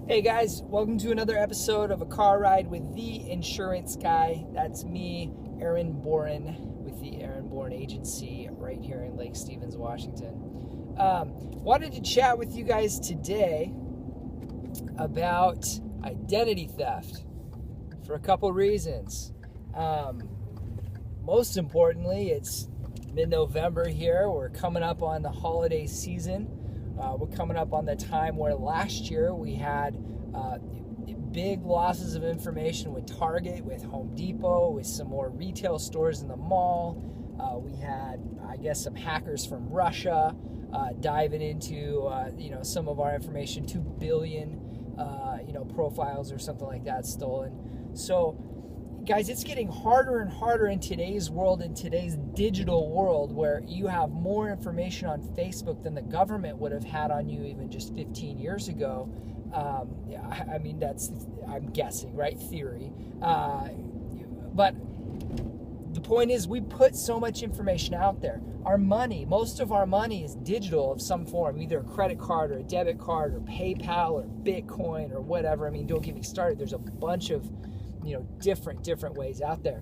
Hey guys, welcome to another episode of A Car Ride with the Insurance Guy. That's me, Aaron Boren, with the Aaron Boren Agency right here in Lake Stevens, Washington. Wanted to chat with you guys today about identity theft for a couple reasons. Most importantly, it's mid-November here. We're coming up on the holiday season. We're coming up on the time where last year we had big losses of information with Target, with Home Depot, with some more retail stores in the mall. We had, I guess, some hackers from Russia diving into, some of our information, 2 billion, profiles or something like that stolen. So, guys, it's getting harder and harder in today's world, in today's digital world, where you have more information on Facebook than the government would have had on you even just 15 years ago. I'm guessing, right? Theory. But the point is, we put so much information out there. Our money, most of our money is digital of some form, either a credit card or a debit card or PayPal or Bitcoin or whatever. I mean, don't get me started. There's a bunch of different ways out there.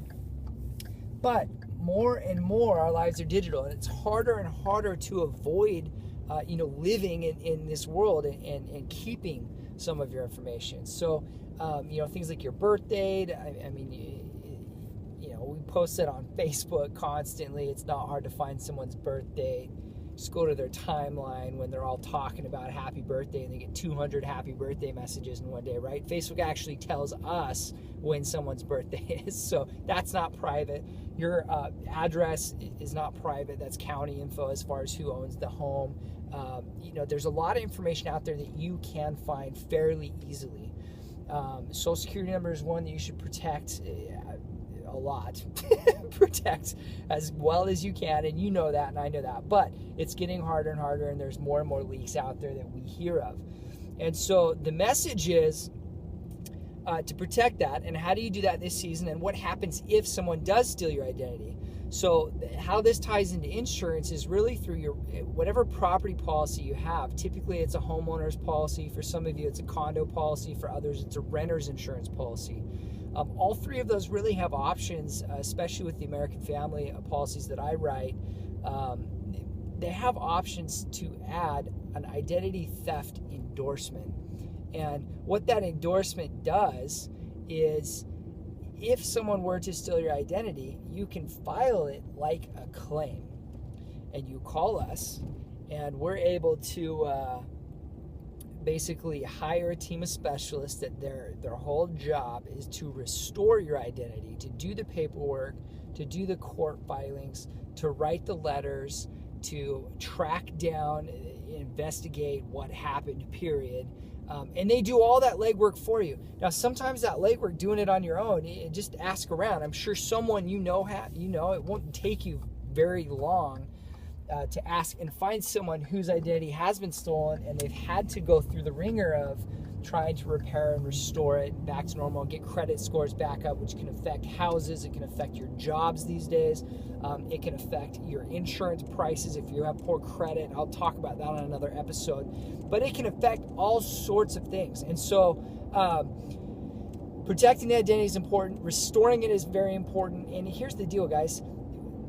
But more and more our lives are digital, and it's harder and harder to avoid living in this world and keeping some of your information. So things like your birth date, we post it on Facebook constantly. It's not hard to find someone's birth date. Just go to their timeline when they're all talking about happy birthday and they get 200 happy birthday messages in one day, right? Facebook actually tells us when someone's birthday is, so that's not private. Your address is not private. That's county info as far as who owns the home. There's a lot of information out there that you can find fairly easily. Social Security number is one that you should protect a lot. Protect as well as you can, and you know that and I know that, but it's getting harder and harder, and there's more and more leaks out there that we hear of. And so the message is to protect that. And how do you do that this season, and what happens if someone does steal your identity? So how this ties into insurance is really through your whatever property policy you have. Typically it's a homeowner's policy. For some of you it's a condo policy. For others it's a renter's insurance policy. All three of those really have options, especially with the American Family policies that I write. They have options to add an identity theft endorsement. And what that endorsement does is, if someone were to steal your identity, you can file it like a claim. And you call us, and we're able to basically hire a team of specialists that their whole job is to restore your identity, to do the paperwork, to do the court filings, to write the letters, to track down, investigate what happened, period. And they do all that legwork for you. Now, sometimes that legwork, doing it on your own, just ask around. I'm sure someone it won't take you very long to ask and find someone whose identity has been stolen, and they've had to go through the ringer of trying to repair and restore it back to normal and get credit scores back up, which can affect houses. It can affect your jobs these days. It can affect your insurance prices if you have poor credit. I'll talk about that on another episode. But it can affect all sorts of things. And so protecting the identity is important. Restoring it is very important. And here's the deal, guys.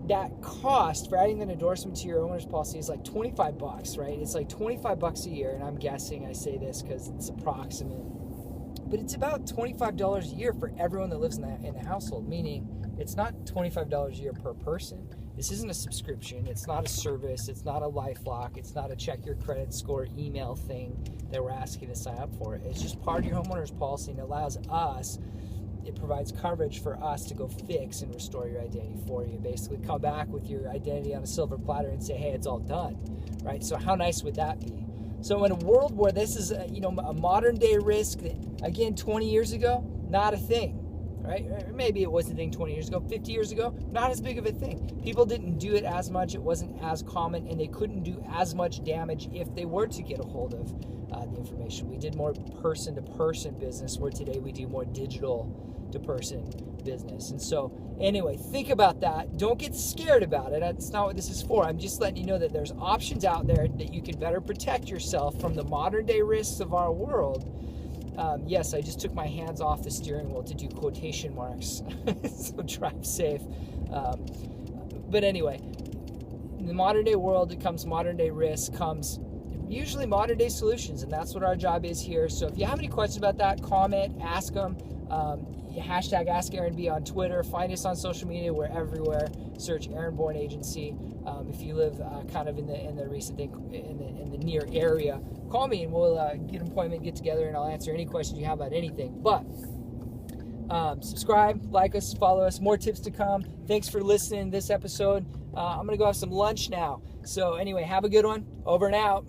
That cost for adding an endorsement to your owner's policy is like $25, right? It's like $25 a year, and I'm guessing I say this because it's approximate, but it's about $25 a year for everyone that lives in the household, meaning it's not $25 a year per person. This isn't a subscription. It's not a service. It's not a LifeLock. It's not a check your credit score email thing that we're asking to sign up for. It's just part of your homeowner's policy, and it provides coverage for us to go fix and restore your identity for you. Basically come back with your identity on a silver platter and say, hey, it's all done, right? So how nice would that be? So in a world where this is a modern day risk that, again, 20 years ago, not a thing, right? Or maybe it was a thing 20 years ago, 50 years ago, not as big of a thing. People didn't do it as much. It wasn't as common, and they couldn't do as much damage if they were to get a hold of the information. We did more person-to-person business, where today we do more digital-to-person business. And so, anyway, think about that. Don't get scared about it. That's not what this is for. I'm just letting you know that there's options out there that you can better protect yourself from the modern-day risks of our world. Yes, I just took my hands off the steering wheel to do quotation marks. So drive safe. But anyway, in the modern day world, it comes modern day risk, comes usually modern day solutions, and that's what our job is here. So if you have any questions about that, comment, ask them. Hashtag AskAaronB on Twitter. Find us on social media. We're everywhere. Search Aaron Boren Agency. If you live kind of in the recent thing in the near area, call me and we'll get an appointment, get together, and I'll answer any questions you have about anything. But subscribe, like us, follow us. More tips to come. Thanks for listening to this episode. I'm gonna go have some lunch now. So anyway, have a good one. Over and out.